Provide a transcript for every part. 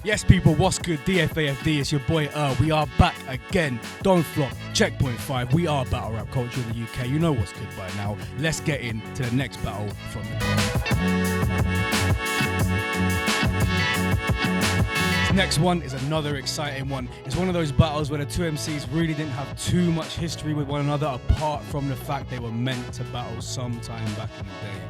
Yes, people, what's good? DFAFD, it's your boy We are back again. Don't flop. Checkpoint 5. We are battle rap culture in the UK. You know what's good by now. Let's get into the next battle from the next one is another exciting one. It's one of those battles where the two MCs really didn't have too much history with one another apart from the fact they were meant to battle sometime back in the day.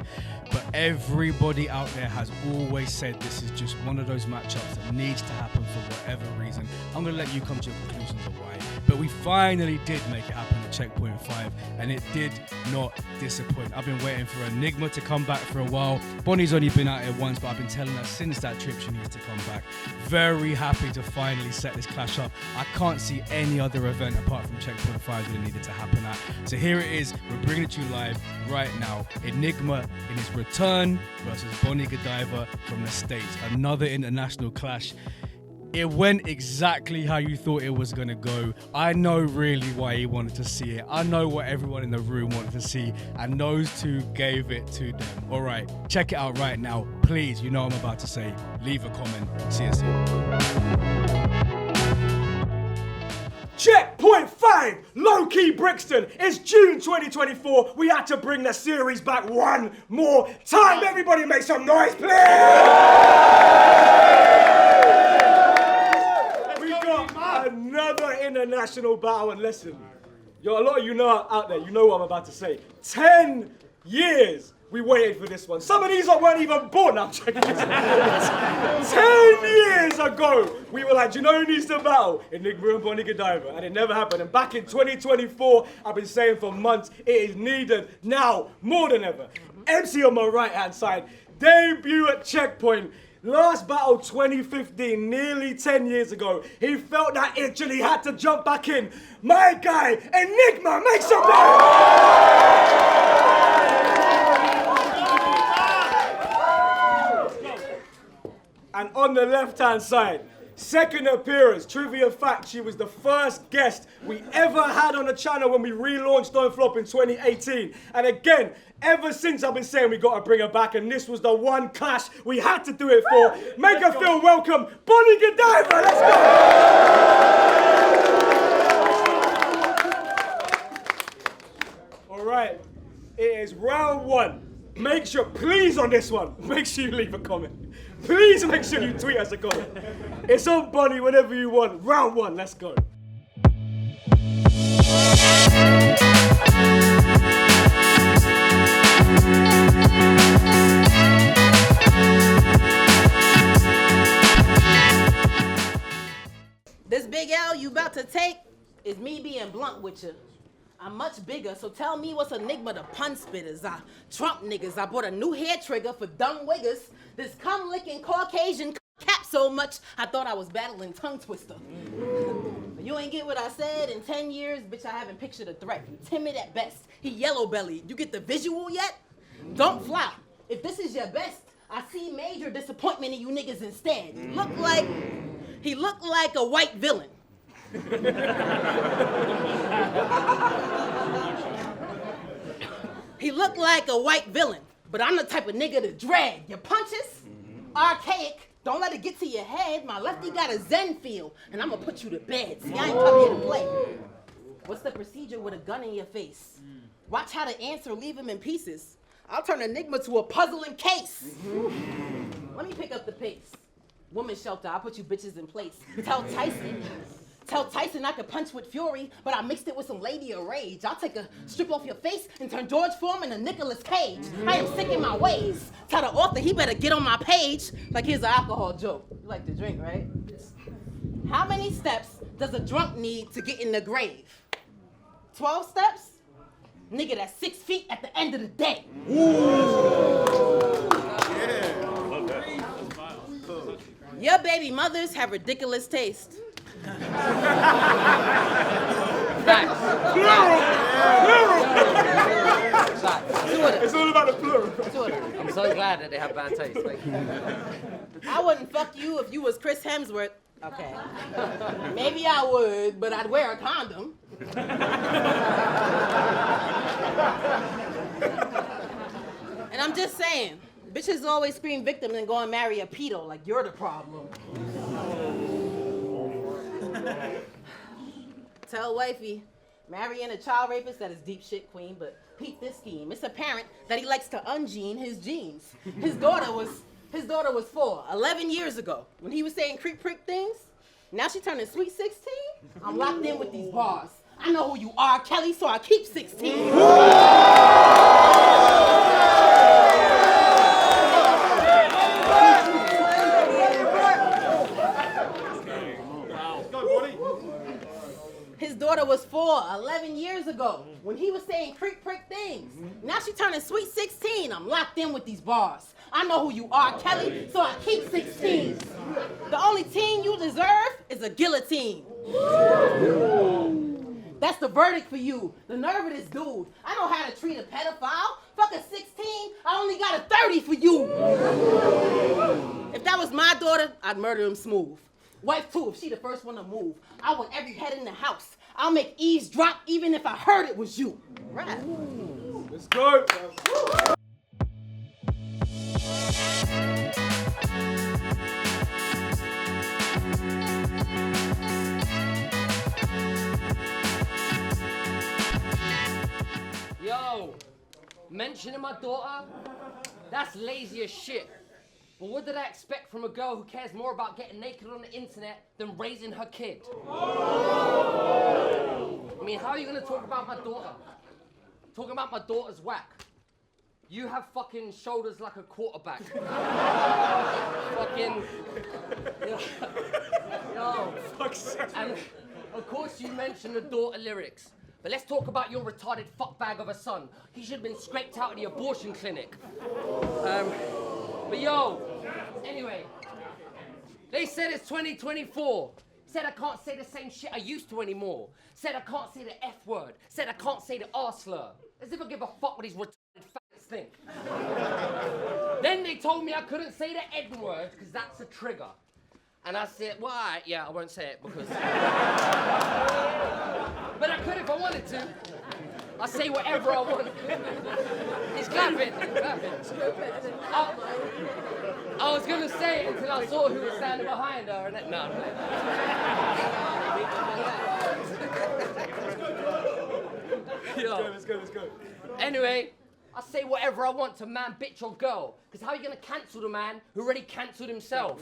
But everybody out there has always said this is just one of those matchups that needs to happen for whatever reason. I'm going to let you come to your conclusions of why. But we finally did make it happen at Checkpoint 5, and it did not disappoint. I've been waiting for Enigma to come back for a while. Bonnie's only been out here once, but I've been telling her since that trip she needs to come back. Very happy to finally set this clash up. I can't see any other event apart from Checkpoint 5 that it needed to happen at. So here it is. We're bringing it to you live right now. Enigma in his return versus Bonnie Godiva from the States. Another international clash. It went exactly how you thought it was going to go. I know really why he wanted to see it. I know what everyone in the room wanted to see, and those two gave it to them. All right, check it out right now. Please, you know what I'm about to say. Leave a comment. See you soon. Checkpoint 5, low-key Brixton. It's June 2024. We had to bring the series back one more time. Everybody make some noise, please. Another international battle, and listen, a lot of you know out there, you know what I'm about to say. 10 years we waited for this one. Some of these weren't even born. I'm checking this. 10 years ago, we were like, do you know who needs to battle? Enigma and Bonnie Godiva, and it never happened. And back in 2024, I've been saying for months, it is needed now more than ever. MC on my right-hand side, debut at Checkpoint. Last battle 2015, nearly 10 years ago. He felt that itch and he had to jump back in. My guy, Enigma, make some noise! And on the left-hand side, second appearance, trivia fact, she was the first guest we ever had on the channel when we relaunched Don't Flop in 2018. And again, ever since I've been saying we got to bring her back, and this was the one clash we had to do it for. Make her feel welcome, Bonnie Godiva, let's go! All right, it is round one. Make sure, please on this one, make sure you leave a comment. Please make sure you tweet us a comment. It's on Bonnie whenever you want. Round one, let's go. This big L you about to take is me being blunt with you. I'm much bigger, so tell me what's Enigma the pun spitters. I Trump niggas. I bought a new hair trigger for dumb wiggers. This cum-licking Caucasian cap so much, I thought I was battling tongue twister. But you ain't get what I said. In 10 years, bitch, I haven't pictured a threat. You timid at best. He yellow-bellied. You get the visual yet? Don't fly. If this is your best, I see major disappointment in you niggas instead. He looked like a white villain. He looked like a white villain, but I'm the type of nigga to drag. Your punches, archaic, don't let it get to your head. My lefty got a zen feel, and I'ma put you to bed. See, I ain't come here to play. What's the procedure with a gun in your face? Watch how the answer leave him in pieces. I'll turn Enigma to a puzzling case. Let me pick up the pace. Women's shelter, I'll put you bitches in place. Tell Tyson I could punch with fury, but I mixed it with some lady of rage. I'll take a strip off your face and turn George Foreman to Nicolas Cage. I am sick in my ways. Tell the author he better get on my page. Like here's an alcohol joke. You like to drink, right? How many steps does a drunk need to get in the grave? 12 steps? Nigga, that's 6 feet at the end of the day. Your baby mothers have ridiculous taste. Plural! It's all about the plural. I'm so glad that they have bad taste. I wouldn't fuck you if you was Chris Hemsworth. Okay. Maybe I would, but I'd wear a condom. And I'm just saying, bitches always scream victim and go and marry a pedo like you're the problem. Tell wifey, marrying a child rapist, that is deep shit, queen, but peep this scheme. It's apparent that he likes to ungene his genes. His daughter was 4, 11 years ago, when he was saying creep prick things. Now she turning sweet 16. I'm locked in with these bars. I know who you are, Kelly, so I keep 16. His daughter was 4, 11 years ago, when he was saying creep prick things. Now she turning sweet 16. I'm locked in with these bars. I know who you are, Kelly, so I keep 16. The only teen you deserve is a guillotine. That's the verdict for you. The nerve of this dude. I know how to treat a pedophile. Fuck a 16, I only got a 30 for you. If that was my daughter, I'd murder him smooth. Wife too, if she the first one to move. I want every head in the house. I'll make eaves drop even if I heard it was you. Right. Let's go. Yo, mentioning my daughter? That's lazy as shit. But what did I expect from a girl who cares more about getting naked on the internet than raising her kid? I mean, how are you gonna talk about my daughter? Talking about my daughter's whack. You have fucking shoulders like a quarterback. Fucking... Yo. And of course you mentioned the daughter lyrics. But let's talk about your retarded fuckbag of a son. He should have been scraped out of the abortion clinic. But yo, anyway, they said it's 2024. Said I can't say the same shit I used to anymore. Said I can't say the F word. Said I can't say the R slur. As if I give a fuck what these retarded faggots think. Then they told me I couldn't say the N word because that's a trigger. And I said, well, yeah, I won't say it because... But I could if I wanted to. I say whatever I want. He's clapping. I was gonna say it until I saw who was standing behind her, and then, no. Let's go. Anyway, I say whatever I want to man, bitch, or girl. Because how are you gonna cancel the man who already cancelled himself?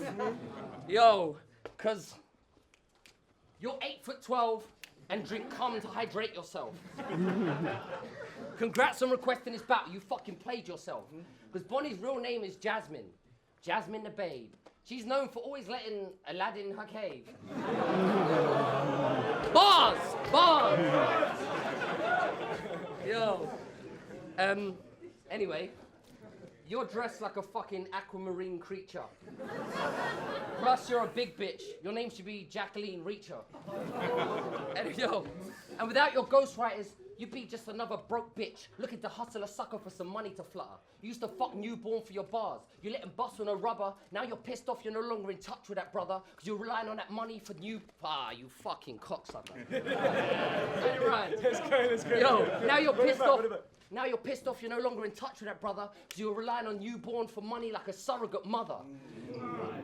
Yo, because you're 8'12" and drink cum to hydrate yourself. Congrats on requesting this battle. You fucking played yourself. Because Bonnie's real name is Jasmine. Jasmine the Babe. She's known for always letting Aladdin in her cave. Bars! Yo. Anyway, you're dressed like a fucking aquamarine creature. Plus, you're a big bitch. Your name should be Jacqueline Reacher. And without your ghostwriters, you'd be just another broke bitch looking to hustle a sucker for some money to flutter. You used to fuck newborn for your bars. You let him bust on a rubber. Now you're pissed off you're no longer in touch with that brother because you're relying on that money for new... you fucking cocksucker. Right. Let's go. Yo, now you're pissed off. Now you're pissed off you're no longer in touch with that brother because you're relying on newborn for money like a surrogate mother.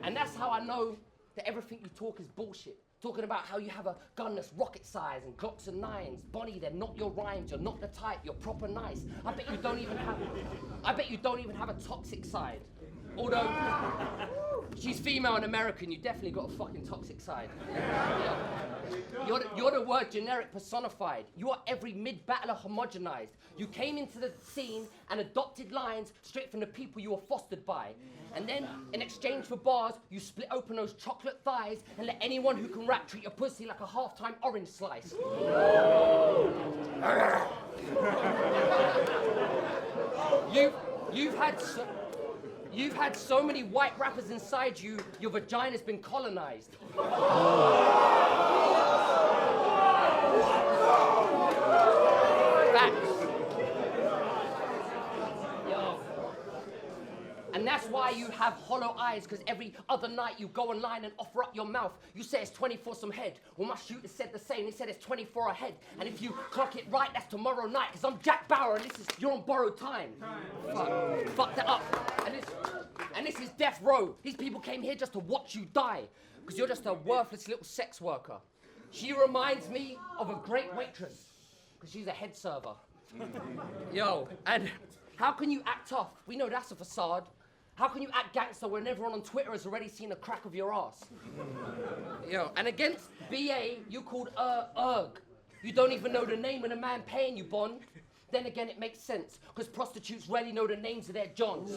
And that's how I know that everything you talk is bullshit. Talking about how you have a gun that's rocket size and Glocks and 9s. Bonnie, they're not your rhymes. You're not the type. You're proper nice. I bet you don't even have a toxic side. Although she's female and American, you definitely got a fucking toxic side. Yeah. You're the word generic personified. You are every mid-battler homogenized. You came into the scene and adopted lines straight from the people you were fostered by. And then, in exchange for bars, you split open those chocolate thighs and let anyone who can rap treat your pussy like a half-time orange slice. You've had so many white rappers inside you, your vagina's been colonized. Facts. Yo. And that's why you have hollow eyes, because every other night you go online and offer up your mouth. You say it's 24 some head. Well, my shooter said the same. He said it's 24 ahead. And if you clock it right, that's tomorrow night, because I'm Jack Bauer and you're on borrowed time. Fuck that up. And this is death row. These people came here just to watch you die, because you're just a worthless little sex worker. She reminds me of a great waitress, because she's a head server. Yo, and how can you act tough? We know that's a facade. How can you act gangster when everyone on Twitter has already seen a crack of your ass? Yo, and against BA, you called erg. You don't even know the name of the man paying you, Bond. Then again, it makes sense, because prostitutes rarely know the names of their Johns.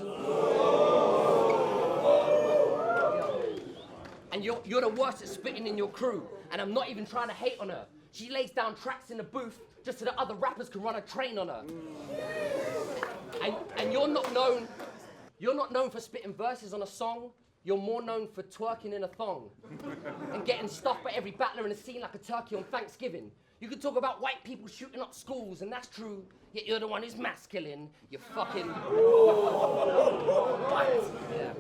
And you're the worst at spitting in your crew, and I'm not even trying to hate on her. She lays down tracks in the booth just so that other rappers can run a train on her. And you're not known for spitting verses on a song. You're more known for twerking in a thong and getting stuffed by every battler in the scene like a turkey on Thanksgiving. You can talk about white people shooting up schools, and that's true, yet you're the one who's mass killing. You fucking... Yeah.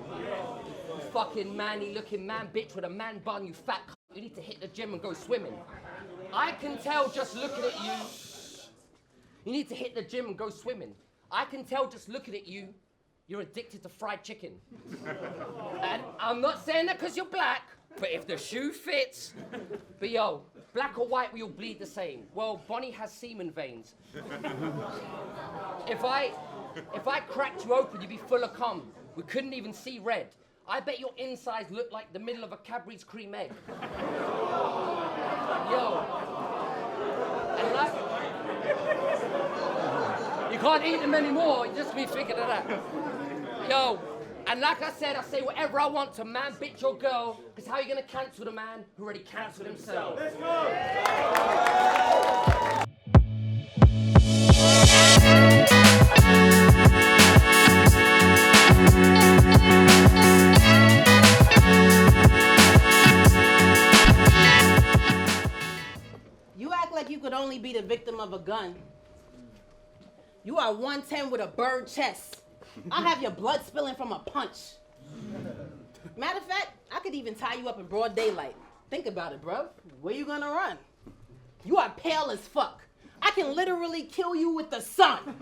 You fucking manly-looking man bitch with a man bun, you fat c***. You need to hit the gym and go swimming. I can tell just looking at you. You need to hit the gym and go swimming. I can tell just looking at you, you're addicted to fried chicken. And I'm not saying that because you're black, but if the shoe fits. But yo, black or white, we all bleed the same. Well, Bonnie has semen veins. If I cracked you open, you'd be full of cum. We couldn't even see red. I bet your insides look like the middle of a Cadbury's cream egg. Yo. And like... You can't eat them anymore, just me thinking of that. Yo, and like I said, I say whatever I want to man, bitch, or girl, because how are you going to cancel the man who already cancelled himself? Let's go! You act like you could only be the victim of a gun. You are 110 with a bird chest. I'll have your blood spilling from a punch. Matter of fact, I could even tie you up in broad daylight. Think about it, bro. Where you gonna run? You are pale as fuck. I can literally kill you with the sun.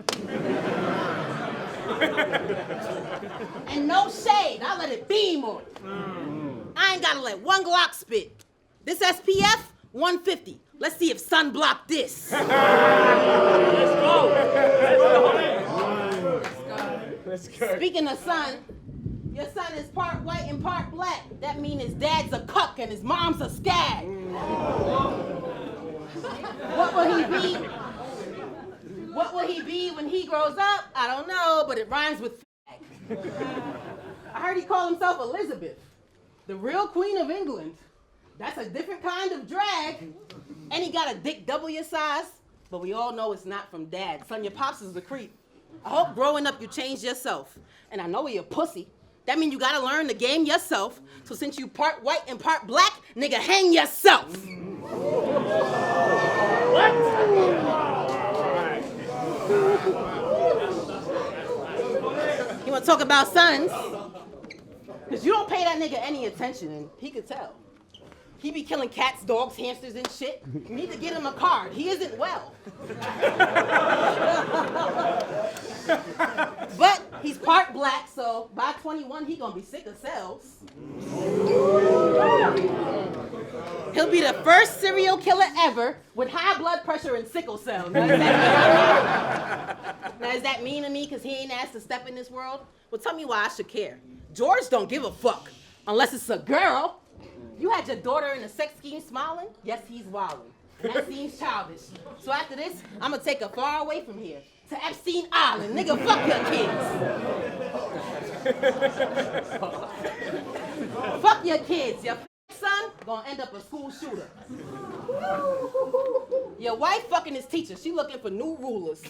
And no shade, I let it beam on you. I ain't gotta let one Glock spit. This SPF, 150. Let's see if sunblock this. Let's go. Speaking of son, your son is part white and part black. That means his dad's a cuck and his mom's a skag. What will he be? What will he be when he grows up? I don't know, but it rhymes with fag. I heard he called himself Elizabeth, the real queen of England. That's a different kind of drag. And he got a dick double your size, but we all know it's not from dad. Son, your pops is a creep. I hope growing up you changed yourself. And I know you're a pussy. That means you gotta learn the game yourself. So since you part white and part black, nigga, hang yourself. What? You wanna talk about sons? Because you don't pay that nigga any attention, and he could tell. He be killing cats, dogs, hamsters, and shit. You need to get him a card. He isn't well. But he's part black, so by 21, he gonna be sick of cells. He'll be the first serial killer ever with high blood pressure and sickle cell. Now, is that mean to me because he ain't asked to step in this world? Well, tell me why I should care. George don't give a fuck, unless it's a girl. You had your daughter in a sex scheme smiling? Yes, he's wilding. And that seems childish. So after this, I'm gonna take her far away from here. To Epstein Island. Nigga, fuck your kids. Fuck your kids. Your son gonna end up a school shooter. Your wife fucking his teacher. She looking for new rulers.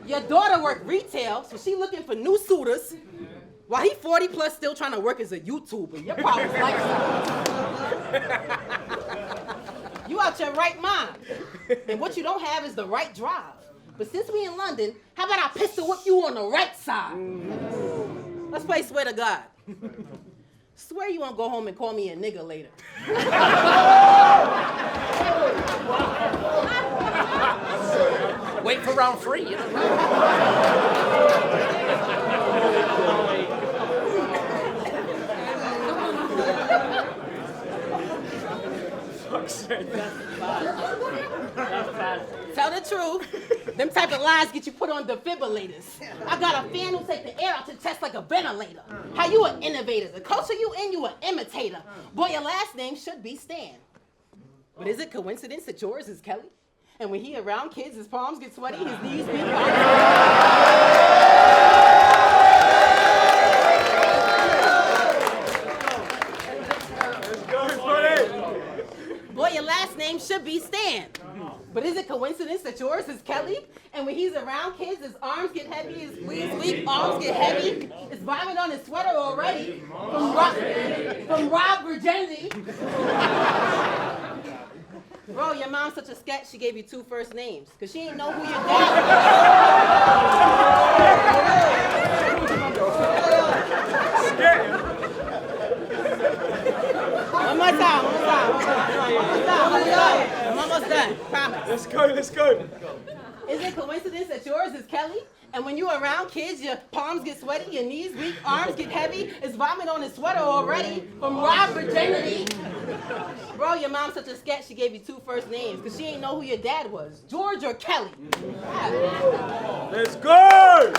Your daughter work retail, so she looking for new suitors. While he 40 plus still trying to work as a YouTuber. Your problem's lifestyle. You out your right mind. And what you don't have is the right drive. But since we in London, how about I pistol whip you on the right side? Let's play swear to God. Swear you won't go home and call me a nigga later. Wait for round 3, you know. fuck's sake. Tell the truth. Them type of lies get you put on defibrillators. I got a fan who take the air out your chest like a ventilator. How you an innovator? The culture you in, you an imitator. Boy, your last name should be Stan. But is it coincidence that yours is Kelly? And when he around kids, his palms get sweaty, his knees weak. Boy, your last name should be Stan. But is it coincidence that yours is Kelly? And when he's around kids, his arms get heavy, his weak arms get heavy. His vomit on his sweater already from Rob Virginity. Bro, your mom's such a sketch, she gave you 2 first names. Because she ain't know who your dad was. One more time. I'm almost done. Promise. Let's go. Is it coincidence that yours is Kelly? And when you around kids, your palms get sweaty, your knees weak, arms get heavy, his vomit on his sweater already from Rob Virginity. Bro, your mom's such a sketch, she gave you 2 first names because she ain't know who your dad was, George or Kelly. Let's go!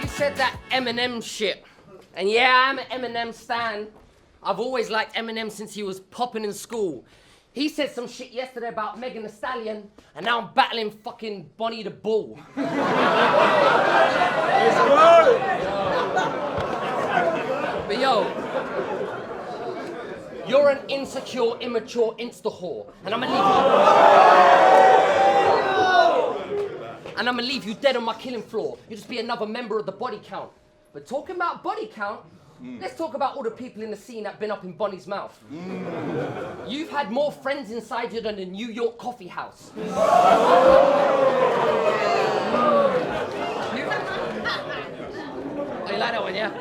Said that Eminem shit. And yeah, I'm an Eminem stan. I've always liked Eminem since he was popping in school. He said some shit yesterday about Megan Thee Stallion, and now I'm battling fucking Bonnie the Bull. Let's go! But yo, you're an insecure, immature insta-whore, and I'm gonna leave you dead on my killing floor. You'll just be another member of the body count. But talking about body count, let's talk about all the people in the scene that've been up in Bonnie's mouth. You've had more friends inside you than a New York coffee house. Oh, you like that one, yeah?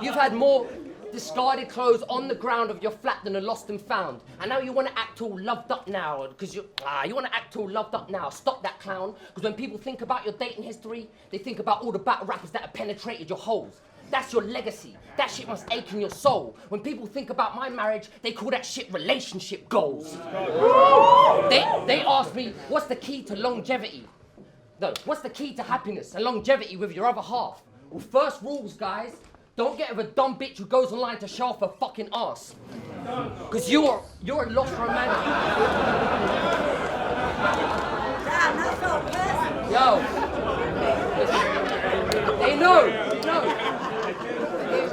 You've had more discarded clothes on the ground of your flat than a lost and found. And now you want to act all loved up now, because you want to act all loved up now. Stop that clown, because when people think about your dating history, they think about all the battle rappers that have penetrated your holes. That's your legacy. That shit must ache in your soul. When people think about my marriage, they call that shit relationship goals. They ask me, what's the key to longevity? No, what's the key to happiness and longevity with your other half? Well, first rules, guys. Don't get with a dumb bitch who goes online to show off her fucking ass. Because you're a lost romantic. Yo. They know.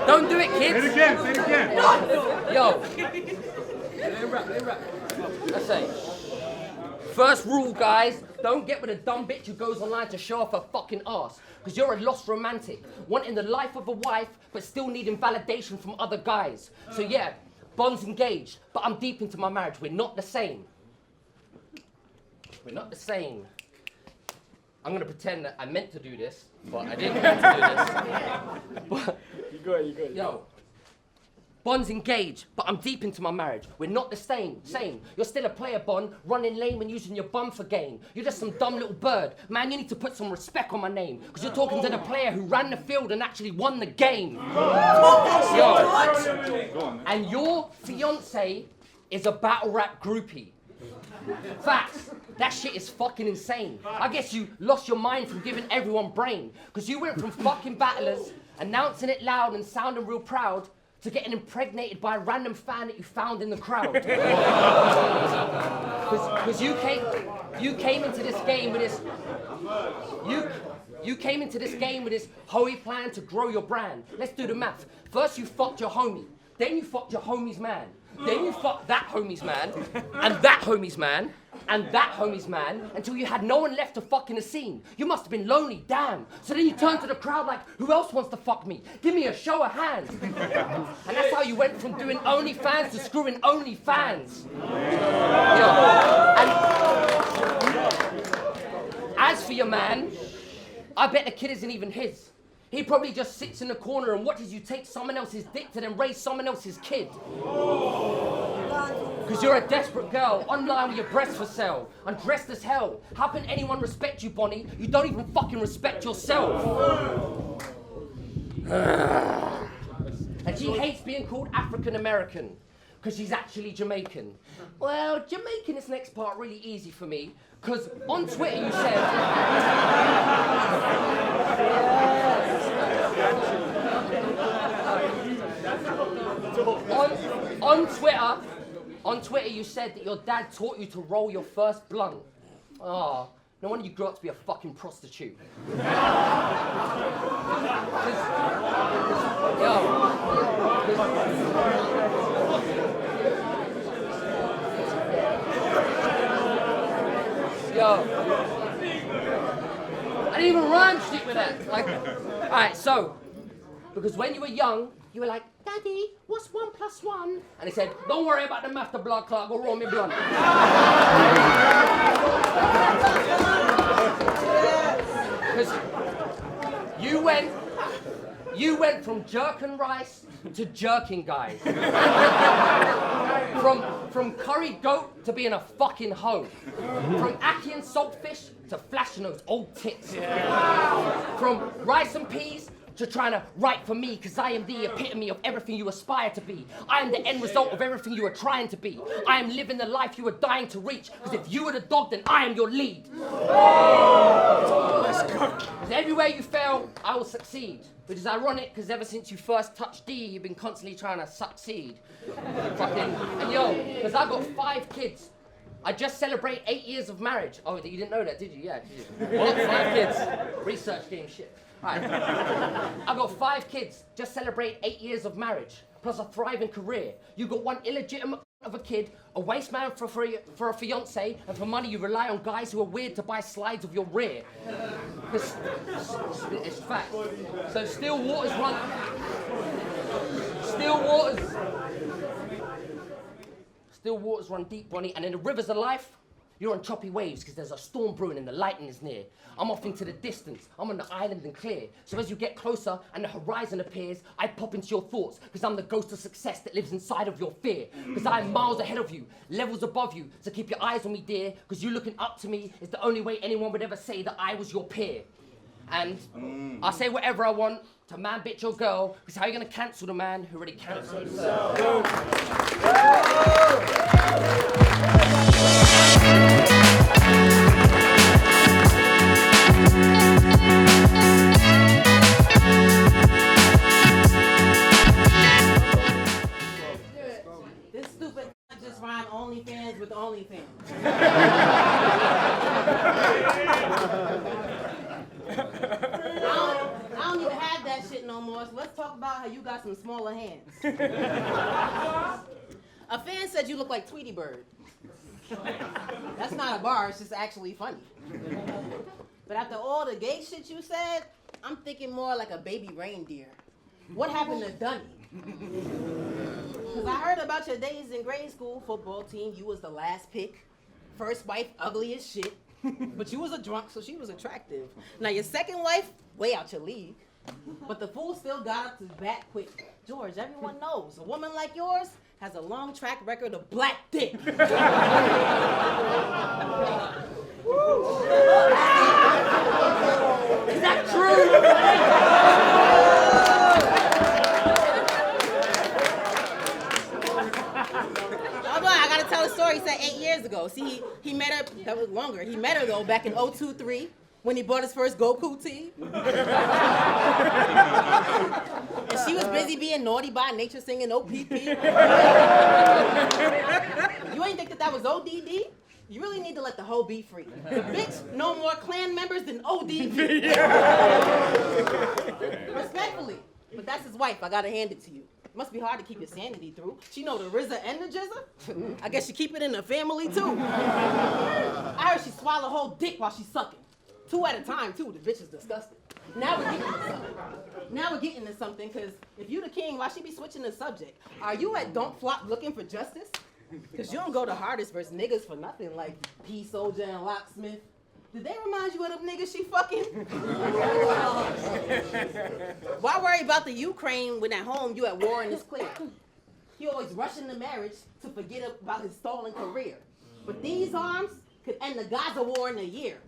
Don't do it, kids. Say it again. Yo. Let it rap. I say. First rule, guys, don't get with a dumb bitch who goes online to show off her fucking ass. Because you're a lost romantic, wanting the life of a wife, but still needing validation from other guys. So yeah, Bond's engaged, but I'm deep into my marriage. We're not the same. I'm gonna pretend that I meant to do this, but I didn't meant to do this. But, You got it. yo, Bond's engaged, but I'm deep into my marriage. We're not the same. You're still a player, Bond, running lame and using your bum for gain. You're just some dumb little bird. Man, you need to put some respect on my name, because you're talking to the player who ran the field and actually won the game. Yo. And your fiance is a battle rap groupie. Facts. That shit is fucking insane. I guess you lost your mind from giving everyone brain, because you went from fucking battlers, announcing it loud and sounding real proud, to getting impregnated by a random fan that you found in the crowd. Because you came into this game with this. You came into this game with this hoey plan to grow your brand. Let's do the math. First you fucked your homie, then you fucked your homie's man, then you fucked that homie's man, and that homie's man, and that homie's man, until you had no one left to fuck in the scene. You must have been lonely, damn. So then you turned to the crowd like, who else wants to fuck me? Give me a show of hands. And that's how you went from doing OnlyFans to screwing OnlyFans. And as for your man, I bet the kid isn't even his. He probably just sits in the corner and watches you take someone else's dick to then raise someone else's kid. Because you're a desperate girl, online with your breasts for sale, undressed as hell. How can anyone respect you, Bonnie? You don't even fucking respect yourself. And she hates being called African American, because she's actually Jamaican. Well, Jamaican is next part really easy for me, because on Twitter you said... On Twitter you said that your dad taught you to roll your first blunt. Oh, no wonder you grew up to be a fucking prostitute. Yo, I didn't even rhyme shit with that. Like, all right, so, because when you were young, you were like, Daddy, what's 1 + 1? And he said, don't worry about the math, the blood clot, go roll me blunt. Because you went from jerking rice to jerking guys. From curried goat to being a fucking hoe. From ackee and saltfish to flashing those old tits. From rice and peas to trying to write for me, because I am the epitome of everything you aspire to be. I am the end result of everything you are trying to be. I am living the life you are dying to reach, because if you were the dog, then I am your lead. Let's go. Because everywhere you fail, I will succeed. Which is ironic, because ever since you first touched D, you've been constantly trying to succeed. And yo, because I've got 5 kids. I just celebrate 8 years of marriage. Oh, you didn't know that, did you? Yeah. What? 5 kids. Research game shit. Right. I've got 5 kids, just celebrate 8 years of marriage, plus a thriving career. You got 1 illegitimate of a kid, a waste man for a fiance, and for money you rely on guys who are weird to buy slides of your rear. It's fact. So still waters run deep, Bonnie, and in the rivers of life, you're on choppy waves because there's a storm brewing and the lightning is near. I'm off into the distance. I'm on the island and clear. So as you get closer and the horizon appears, I pop into your thoughts because I'm the ghost of success that lives inside of your fear. Because I'm miles ahead of you, levels above you. So keep your eyes on me, dear, because you looking up to me is the only way anyone would ever say that I was your peer. And I say whatever I want to man, bitch, or girl, because how are you going to cancel the man who already cancelled himself? This stupid just rhyme OnlyFans with OnlyFans. I don't even have that shit no more, so let's talk about how you got some smaller hands. A fan said you look like Tweety Bird. That's not a bar, it's just actually funny. But after all the gay shit you said, I'm thinking more like a baby reindeer. What happened to Dunny? Because I heard about your days in grade school football team. You was the last pick. First wife, ugly as shit. But you was a drunk, so she was attractive. Now your second wife, way out your league. But the fool still got up to bat quick. George, everyone knows, a woman like yours has a long track record of black dick. Is that true? I gotta tell a story. He said 8 years ago. See, he met her, that was longer. He met her though back in 2002-03 when he bought his first Goku tee. And she was busy being naughty by nature singing OPP. You ain't think that was ODD? You really need to let the hoe be free. The bitch no more clan members than ODD. Respectfully, but that's his wife. I gotta hand it to you. Must be hard to keep your sanity through. She know the RZA and the Jizza. I guess she keep it in the family too. I heard she swallow whole dick while she's sucking. 2 at a time too. The bitch is disgusting. Now we're getting to something, because if you the king, why she be switching the subject? Are you at Don't Flop looking for justice? Because you don't go to hardest versus niggas for nothing, like P Soldier and Locksmith. Did they remind you of them niggas she fucking? Why worry about the Ukraine when at home you at war and it's clear? He always rushing the marriage to forget about his stolen career. But these arms could end the Gaza war in a year.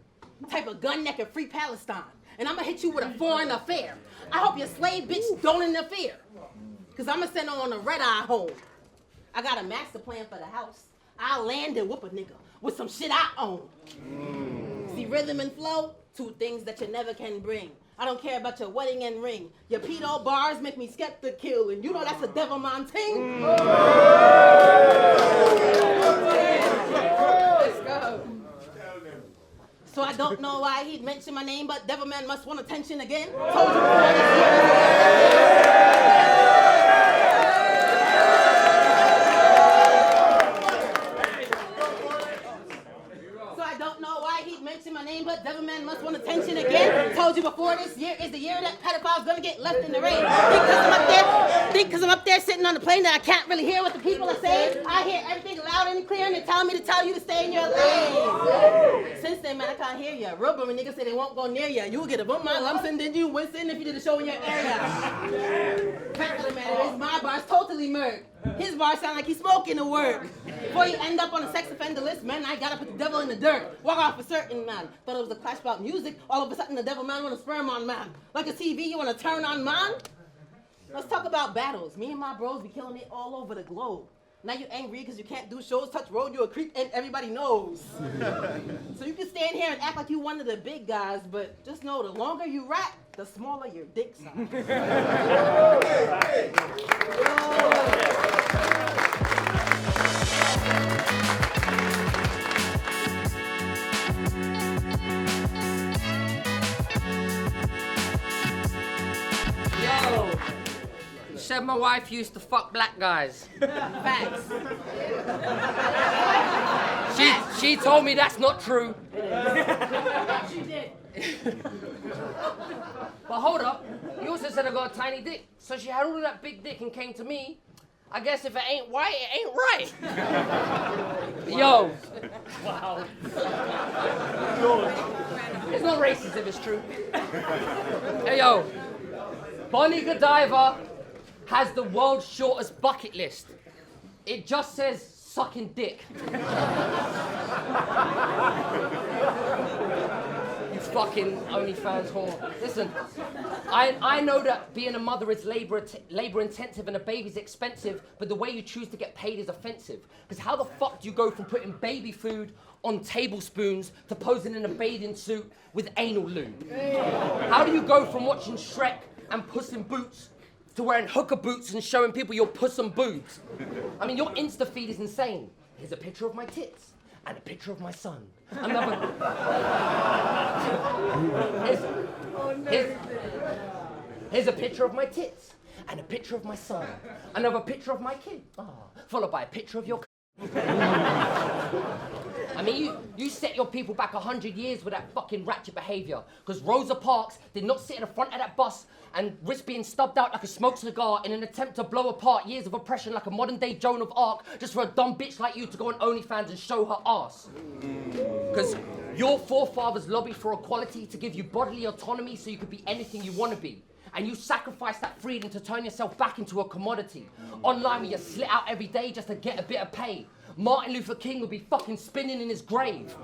Type of gun that can free Palestine. And I'ma hit you with a foreign affair. I hope your slave bitch don't interfere. Cause I'ma send her on a red-eye home. I got a master plan for the house. I'll land and whoop a nigga with some shit I own. See, rhythm and flow, two things that you never can bring. I don't care about your wedding and ring. Your pedo bars make me skeptical, and you know that's a devil man ting. Let's go. So I don't know why he'd mention my name, but devil man must want attention again. Told you before this year. My name, but devil man must want attention again. Told you before this year is the year that pedophiles gonna get left in the rain. Because I'm up there sitting on the plane that I can't really hear what the people are saying. I hear everything loud and clear, and they're telling me to tell you to stay in your lane. Since then, man, I can't hear you. Real boomer niggas say they won't go near you. You'll get a bump my lumps and then you Winston if you did a show in your area. Fact of the matter is, my bar's totally murk. His bar sound like he's smoking to work. Before you end up on a sex offender list, man, I gotta put the devil in the dirt. Walk off a certain man. Thought it was a clash about music. All of a sudden, the devil man want to sperm on man. Like a TV, you want to turn on man? Let's talk about battles. Me and my bros be killing it all over the globe. Now you angry because you can't do shows, touch road, you a creep, and everybody knows. So you can stand here and act like you one of the big guys, but just know the longer you rap, the smaller your dick size. Said my wife used to fuck black guys. Facts. She told me that's not true. She did. But hold up, you also said I got a tiny dick. So she had all of that big dick and came to me. I guess if it ain't white, it ain't right. Yo. Wow. It's not racist if it's true. Hey yo, Bonnie Godiva has the world's shortest bucket list. It just says sucking dick. You fucking OnlyFans whore. Listen, I know that being a mother is labor intensive and a baby's expensive, but the way you choose to get paid is offensive. Because how the fuck do you go from putting baby food on tablespoons to posing in a bathing suit with anal lube? How do you go from watching Shrek and Puss in Boots to wearing hooker boots and showing people your puss and boobs? I mean, your Insta feed is insane. Here's a picture of my tits and a picture of my son. Here's a picture of my tits and a picture of my son. Another picture of my kid. Followed by a picture of your I mean, you set your people back 100 years with that fucking ratchet behavior. Because Rosa Parks did not sit in the front of that bus and risk being stubbed out like a smoked cigar in an attempt to blow apart years of oppression like a modern-day Joan of Arc just for a dumb bitch like you to go on OnlyFans and show her ass. Because your forefathers lobbied for equality to give you bodily autonomy so you could be anything you want to be. And you sacrificed that freedom to turn yourself back into a commodity. Online where you slit out every day just to get a bit of pay. Martin Luther King would be fucking spinning in his grave.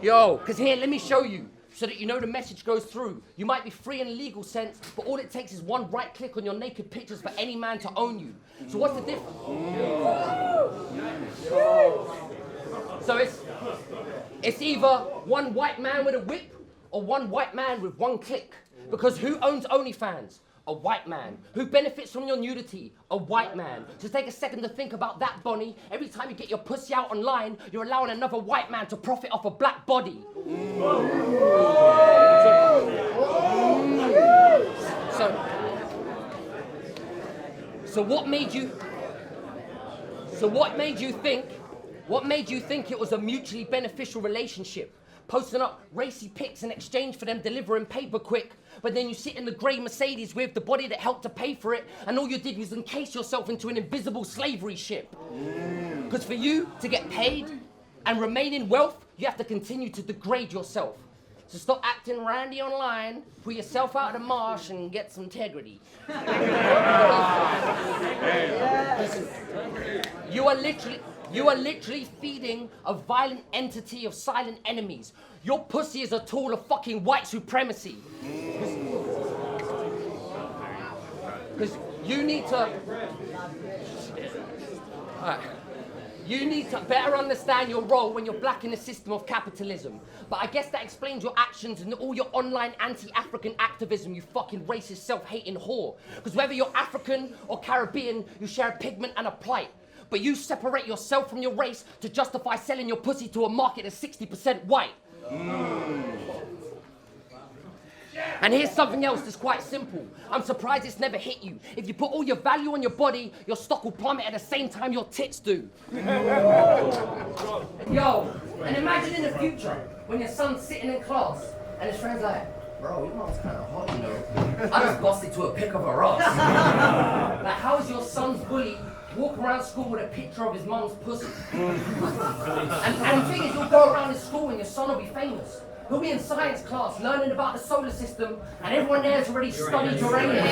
Yo, because here, let me show you, so that you know the message goes through. You might be free in a legal sense, but all it takes is one right click on your naked pictures for any man to own you. So what's the difference? So it's either one white man with a whip or one white man with one click. Because who owns OnlyFans? A white man. Who benefits from your nudity? A white man. Just take a second to think about that, Bonnie. Every time you get your pussy out online, you're allowing another white man to profit off a black body. So what made you think it was a mutually beneficial relationship? Posting up racy pics in exchange for them delivering paper quick, but then you sit in the grey Mercedes with the body that helped to pay for it, and all you did was encase yourself into an invisible slavery ship. Because for you to get paid and remain in wealth, you have to continue to degrade yourself. So stop acting randy online, pull yourself out of the marsh and get some integrity. You are literally feeding a violent entity of silent enemies. Your pussy is a tool of fucking white supremacy. Because you need to... You need to better understand your role when you're black in the system of capitalism. But I guess that explains your actions and all your online anti-African activism, you fucking racist, self-hating whore. Because whether you're African or Caribbean, you share a pigment and a plight. But you separate yourself from your race to justify selling your pussy to a market that's 60% white. And here's something else that's quite simple. I'm surprised it's never hit you. If you put all your value on your body, your stock will plummet at the same time your tits do. Yo, and imagine in the future, when your son's sitting in class, and his friend's like, bro, your mom's kind of hot, you know. I just busted to a pic of her ass. Like, how is your son's bully walk around school with a picture of his mum's pussy? And the thing is, you'll go around in school and your son will be famous. He'll be in science class learning about the solar system, and everyone there's already studied uranium.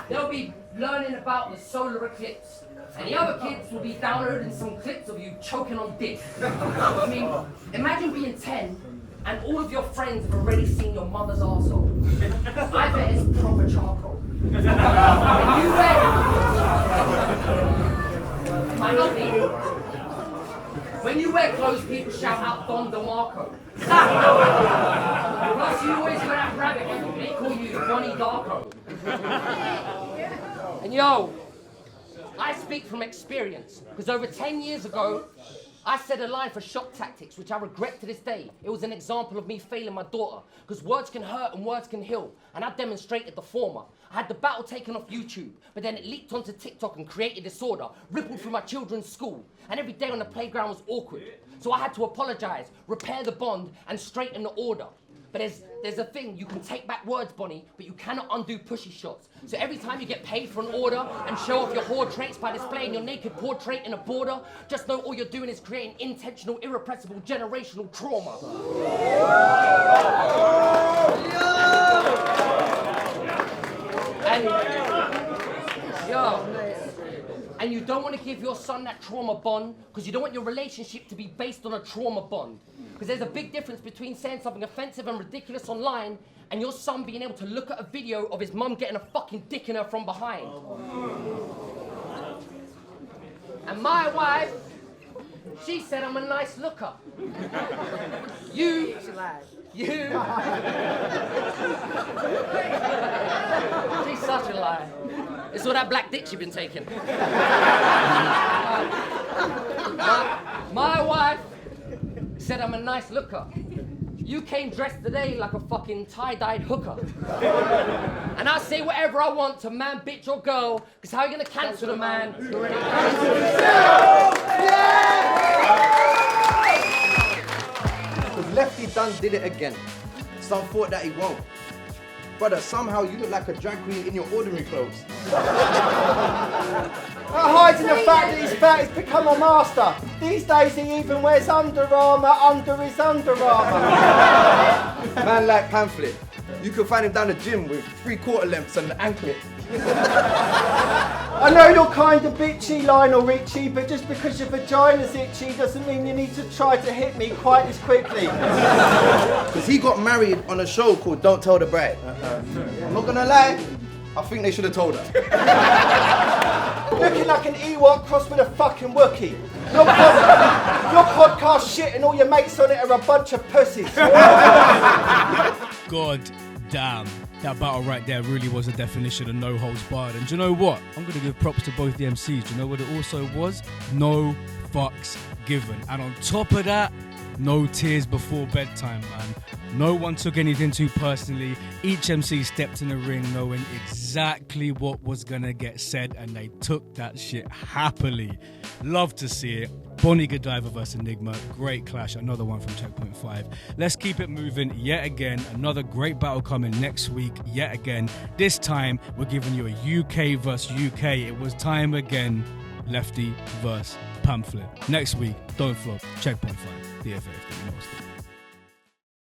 They'll be learning about the solar eclipse, and the other kids will be downloading some clips of you choking on dick. I mean, imagine being 10 and all of your friends have already seen your mother's arsehole. I bet it's proper charcoal. When you wear clothes, people shout out Don DeMarco. Plus, you always got that rabbit head, they call you Bonnie Darko. And yo, I speak from experience, because over 10 years ago, I said a line for shock tactics, which I regret to this day. It was an example of me failing my daughter, because words can hurt and words can heal, and I demonstrated the former. I had the battle taken off YouTube, but then it leaked onto TikTok and created disorder, rippled through my children's school, and every day on the playground was awkward. So I had to apologize, repair the bond, and straighten the order. But there's a thing, you can take back words, Bonnie, but you cannot undo pushy shots. So every time you get paid for an order and show off your whore traits by displaying your naked portrait in a border, just know all you're doing is creating intentional, irrepressible, generational trauma. And you don't want to give your son that trauma bond because you don't want your relationship to be based on a trauma bond. Because there's a big difference between saying something offensive and ridiculous online and your son being able to look at a video of his mum getting a fucking dick in her from behind. And my wife, she said I'm a nice looker. You. She's such a lie. It's all that black dick you've been taking. My wife said I'm a nice looker. You came dressed today like a fucking tie-dyed hooker. And I say whatever I want to man, bitch, or girl, because how are you going to cancel a man who already cancelled himself? Because Lefty done did it again. Some thought that he won't. Brother, somehow you look like a drag queen in your ordinary clothes. Hiding the fact that he's fat, he's become a master. These days he even wears Under Armour under his Under Armour. Man like pamphlet. You can find him down the gym with 3/4 lengths and an anklet. I know you're kind of bitchy, Lionel Richie, but just because your vagina's itchy doesn't mean you need to try to hit me quite as quickly. Because he got married on a show called Don't Tell the Bride. I'm not gonna lie, I think they should have told her. Looking like an Ewok crossed with a fucking Wookiee. Your podcast shit and all your mates on it are a bunch of pussies. God damn. That battle right there really was a definition of no holds barred. And do you know what? I'm going to give props to both the MCs. Do you know what it also was? No fucks given. And on top of that, no tears before bedtime, man. No one took anything too personally. Each MC stepped in the ring knowing exactly what was going to get said, and they took that shit happily. Love to see it. Bonnie Godiva versus Enigma. Great clash. Another one from Checkpoint 5. Let's keep it moving yet again. Another great battle coming next week yet again. This time, we're giving you a UK versus UK. It was time again Lefty vs. Pamphlet. Next week, don't flop, checkpoint 5, the FAF.